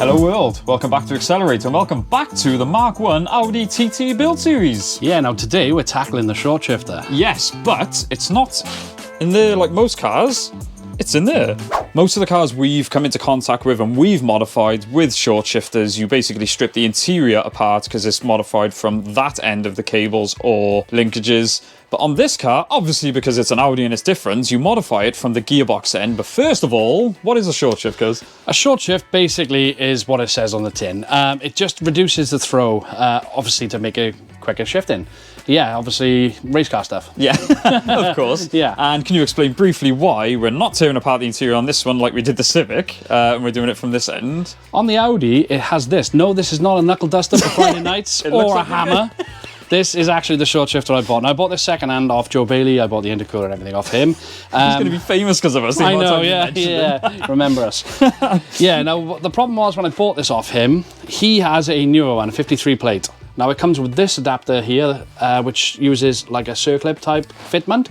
Hello world, welcome back to Accelerator and welcome back to the Mk1 Audi TT build series. Yeah, now today we're tackling the short shifter. Yes, but it's not in there like most cars, it's in there. Most of the cars we've come into contact with and we've modified with short shifters, you basically strip the interior apart because it's modified from that end of the cables or linkages. But on this car, obviously because it's an Audi and it's different, you modify it from the gearbox end. But first of all, what is a short shift, Cuz? A short shift basically is what it says on the tin. It just reduces the throw, obviously to make a quicker shifting. Yeah, obviously race car stuff. Yeah, of course. Yeah. And can you explain briefly why we're not tearing apart the interior on this one like we did the Civic, and we're doing it from this end? On the Audi, it has this. No, this is not a knuckle duster for Friday nights or a hammer. This is actually the short shifter I bought. And I bought this second hand off Joe Bailey. I bought the intercooler and everything off him. He's going to be famous because of us. I know, yeah. Remember us. Yeah, now the problem was when I bought this off him, he has a newer one, a 53 plate. Now it comes with this adapter here, which uses like a circlip type fitment.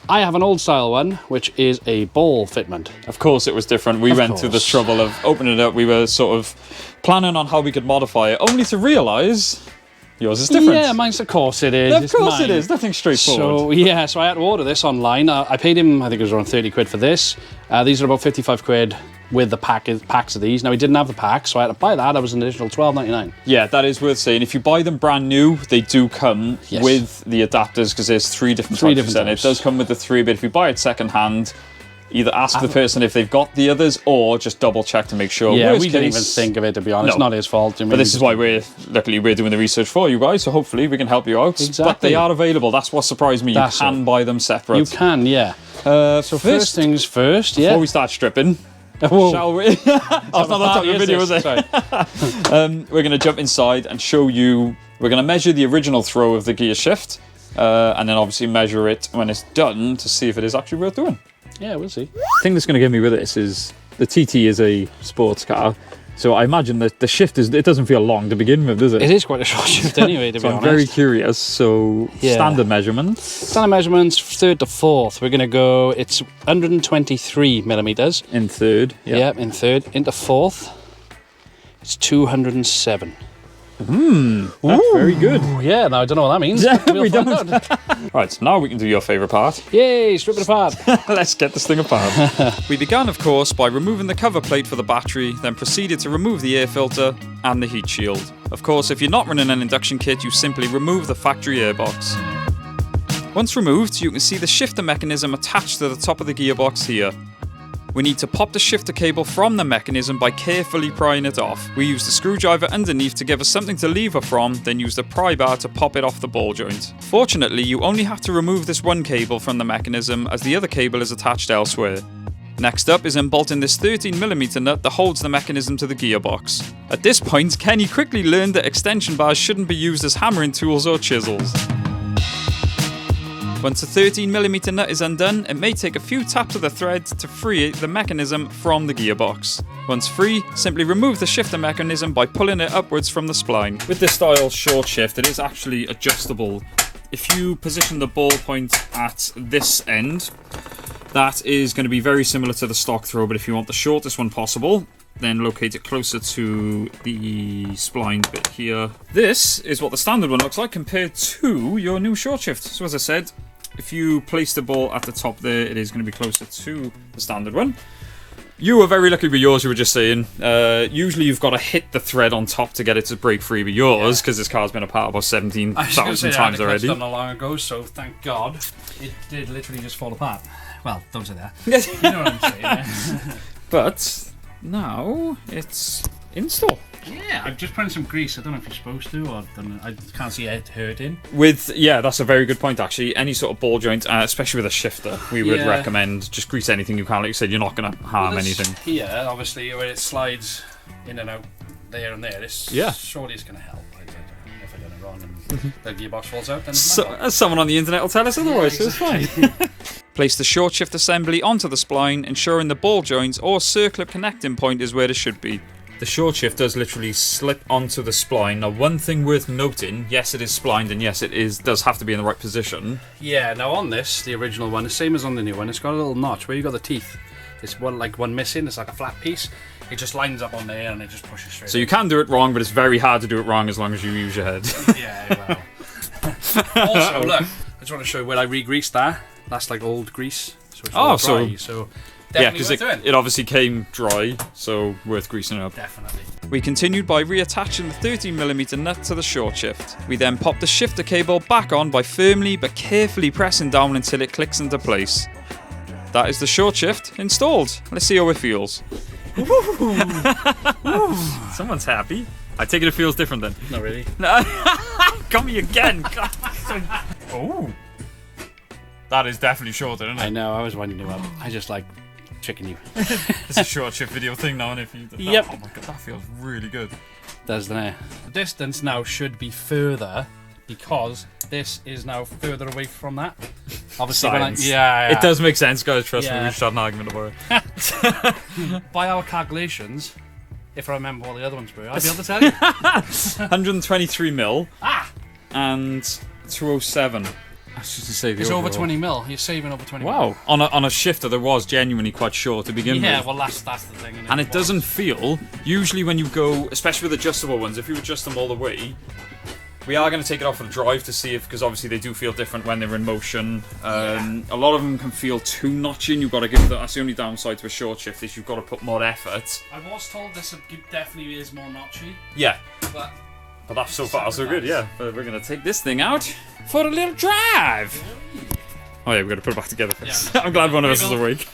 I have an old style one, which is a ball fitment. Of course it was different. We went through the trouble of opening it up. We were sort of planning on how we could modify it, only to realise yours is different. Yeah, mine's of course it is. Of course it is. Nothing straightforward. So yeah, so I had to order this online. I paid him, I think it was around 30 quid for this. These are about 55 quid with the packs of these. Now he didn't have the pack, so I had to buy that. That was an additional £12.99. Yeah, that is worth saying. If you buy them brand new, they do come with the adapters because there's three different types. It does come with the three, but if you buy it second hand, either ask the person if they've got the others or just double check to make sure. Yeah, we didn't even think of it, to be honest. No. Not his fault. I mean, but this is why we're doing the research for you guys, so hopefully we can help you out. Exactly. But they are available. That's what surprised me. You can buy them separate. You can, yeah. So first things first, yeah. Before we start stripping, shall we? That's not the top of the video, is it? We're going to jump inside and show you. We're going to measure the original throw of the gear shift, and then obviously measure it when it's done to see if it is actually worth doing. Yeah, we'll see. The thing that's going to get me with this is the TT is a sports car, so I imagine that the shift it doesn't feel long to begin with, does it? It is quite a short shift anyway, to be honest. I'm very curious. So standard measurements. Standard measurements, third to fourth. We're going to go. It's 123 millimeters in third. Yeah, in third. Into fourth, it's 207. That's very good. Yeah, now I don't know what that means. Yeah, we don't. Right, so now we can do your favourite part. Yay, strip it apart. Let's get this thing apart. We began, of course, by removing the cover plate for the battery, then proceeded to remove the air filter and the heat shield. Of course, if you're not running an induction kit, you simply remove the factory airbox. Once removed, you can see the shifter mechanism attached to the top of the gearbox here. We need to pop the shifter cable from the mechanism by carefully prying it off. We use the screwdriver underneath to give us something to lever from, then use the pry bar to pop it off the ball joint. Fortunately, you only have to remove this one cable from the mechanism as the other cable is attached elsewhere. Next up is unbolting this 13mm nut that holds the mechanism to the gearbox. At this point, Kenny quickly learned that extension bars shouldn't be used as hammering tools or chisels. Once the 13mm nut is undone, it may take a few taps of the thread to free the mechanism from the gearbox. Once free, simply remove the shifter mechanism by pulling it upwards from the spline. With this style short shift, it is actually adjustable. If you position the ball point at this end, that is going to be very similar to the stock throw, but if you want the shortest one possible, then locate it closer to the spline bit here. This is what the standard one looks like compared to your new short shift. So as I said, if you place the ball at the top there, it is going to be closer to the standard one. You were very lucky with yours, you were just saying. Usually you've got to hit the thread on top to get it to break free with yours, because this car's been apart about 17,000 times already. Done a long ago, so thank God it did literally just fall apart. Well, don't say that. You know what I'm saying. But now it's in store. Yeah, I'm just putting some grease. I don't know if you're supposed to, or I can't see it hurting. Yeah, that's a very good point actually. Any sort of ball joint, especially with a shifter, we would recommend just grease anything you can. Like you said, you're not going to harm anything. Here, obviously, where it slides in and out there and there, this surely is going to help. If I done it wrong and the gearbox falls out, then someone on the internet will tell us otherwise, so it's fine. Place the short shift assembly onto the spline, ensuring the ball joint or circlip connecting point is where it should be. The short shift does literally slip onto the spline. Now, one thing worth noting, yes, it is splined, and yes, does have to be in the right position. Yeah, now on this, the original one, the same as on the new one, it's got a little notch where you got the teeth. There's one missing, it's like a flat piece. it just lines up on there and it just pushes straight. So you can do it wrong, but it's very hard to do it wrong as long as you use your head. Yeah, well. Also, look, I just want to show you where I re-greased that. That's like old grease. So it's all dry, so yeah, because it obviously came dry, so worth greasing up. Definitely. We continued by reattaching the 13mm nut to the short shift. We then popped the shifter cable back on by firmly but carefully pressing down until it clicks into place. That is the short shift installed. Let's see how it feels. Someone's happy. I take it feels different then. Not really. No. Got me again. Oh. That is definitely shorter, isn't it? I know, I was winding you up. I just like tricking you. It's a short shift video thing now, and if you Yep. Oh my god, that feels really good. Doesn't it? The distance now should be further because this is now further away from that. Obviously, Science. Yeah. It does make sense, guys. Trust me, Yeah. we should have an argument about it. By our calculations, if I remember what the other ones were, I'll be able to tell you. 123 mil and 207. I was just to say It's over 20 mil. You're saving over 20 mil. Wow. On a shifter that was genuinely quite short to begin with. Yeah, well, that's the thing. And it doesn't feel, usually when you go, especially with adjustable ones, if you adjust them all the way, we are going to take it off for the drive to see if, because obviously they do feel different when they're in motion. A lot of them can feel too notchy, and you've got to give that's the only downside to a short shift, is you've got to put more effort. I was told this definitely is more notchy. Yeah. But that's so far so good, yeah. But we're going to take this thing out for a little drive. Oh yeah, we've got to put it back together first. Yeah. I'm glad one of us is awake.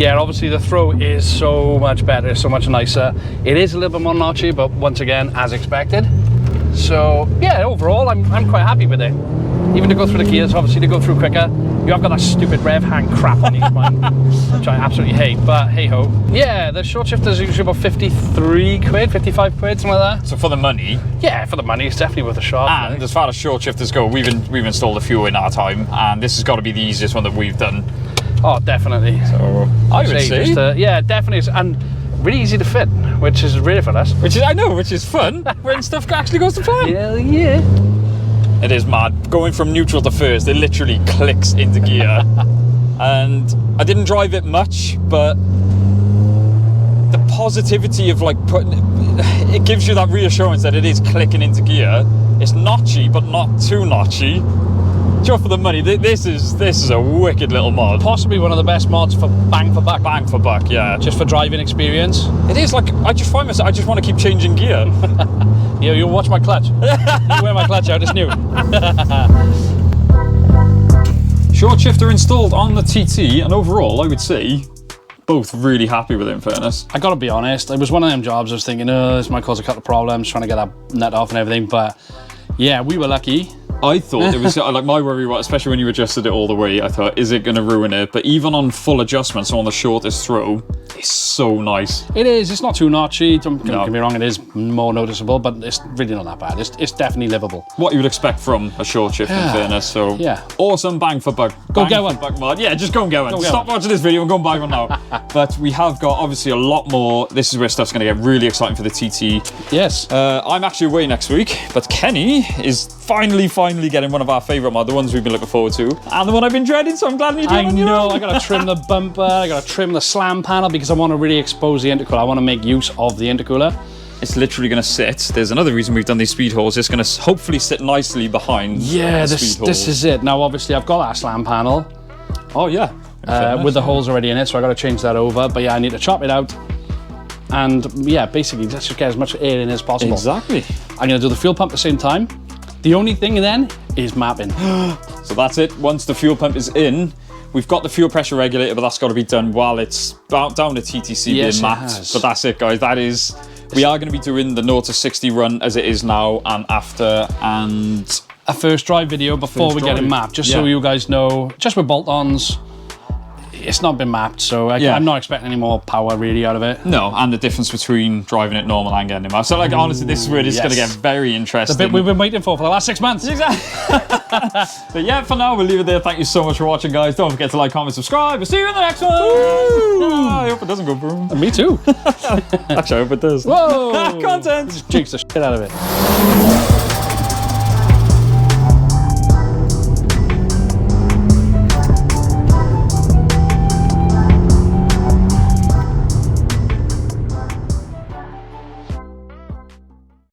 yeah, obviously the throw is so much better, so much nicer. It is a little bit more notchy, but once again, as expected. So yeah, overall, I'm quite happy with it. Even to go through the gears, obviously to go through quicker. You have got that stupid rev hang crap on each one, which I absolutely hate, but hey ho. Yeah, the short shifter's usually about 53 quid, 55 quid, something like that. So for the money? Yeah, for the money, it's definitely worth a shot. And as far as short shifters go, we've installed a few in our time, and this has got to be the easiest one that we've done. Oh, definitely. So I would say, yeah, definitely, and really easy to fit, which is really for us. Which is fun when stuff actually goes to plan. Hell yeah. It is mad. Going from neutral to first, it literally clicks into gear. And I didn't drive it much, but the positivity of like it gives you that reassurance that it is clicking into gear. It's notchy, but not too notchy. Just for the money, this is a wicked little mod. Possibly one of the best mods for bang for buck. Bang for buck, yeah. Just for driving experience. It is like, I just find myself, I just want to keep changing gear. Yeah, you'll watch my clutch. You wear my clutch out, it's new. Short shifter installed on the TT, and overall, I would say, both really happy with it, in fairness. I gotta be honest, it was one of them jobs I was thinking, oh, this might cause a couple of problems, trying to get that nut off and everything, but yeah, we were lucky. I thought it was like my worry was, especially when you adjusted it all the way, I thought, is it going to ruin it? But even on full adjustment, so on the shortest throw, it's so nice. It is, it's not too notchy, don't get me wrong, it is more noticeable, but it's really not that bad. It's definitely livable. What you would expect from a short shift, in fairness, so yeah. Awesome bang for buck. Go get one. Buck mod. Yeah, just go and get one. Stop watching this video and go and buy one now. But we have got obviously a lot more. This is where stuff's going to get really exciting for the TT. Yes. I'm actually away next week, but Kenny is finally getting one of our favourite mod, the ones we've been looking forward to, and the one I've been dreading, so I'm glad you're doing it on your own. I gotta trim the bumper, I gotta trim the slam panel because I want to really expose the intercooler. I want to make use of the intercooler. It's literally going to sit. There's another reason we've done these speed holes. It's going to hopefully sit nicely behind. Yeah, this is it. Now, obviously, I've got that slam panel. Oh yeah. With the holes already in it, so I got to change that over. But yeah, I need to chop it out. And yeah, basically, let's just get as much air in as possible. Exactly. I'm going to do the fuel pump at the same time. The only thing then is mapping. So that's it. Once the fuel pump is in, we've got the fuel pressure regulator, but that's got to be done while it's down to TTC being mapped. But that's it, guys. That is. We are going to be doing the 0 to 60 run as it is now and after, and a first drive video before we get it mapped, just so you guys know. Just with bolt-ons, it's not been mapped, so Yeah. I'm not expecting any more power really out of it. No, and the difference between driving it normal and getting it mapped. So like honestly, this is where it's yes. going to get very interesting. The bit we've been waiting for the last 6 months. Exactly. But yeah, for now, we'll leave it there. Thank you so much for watching, guys. Don't forget to like, comment, subscribe. We'll see you in the next one. I hope it doesn't go boom. Me too. Actually, I hope it does. Whoa! Content. Just jinx the shit out of it.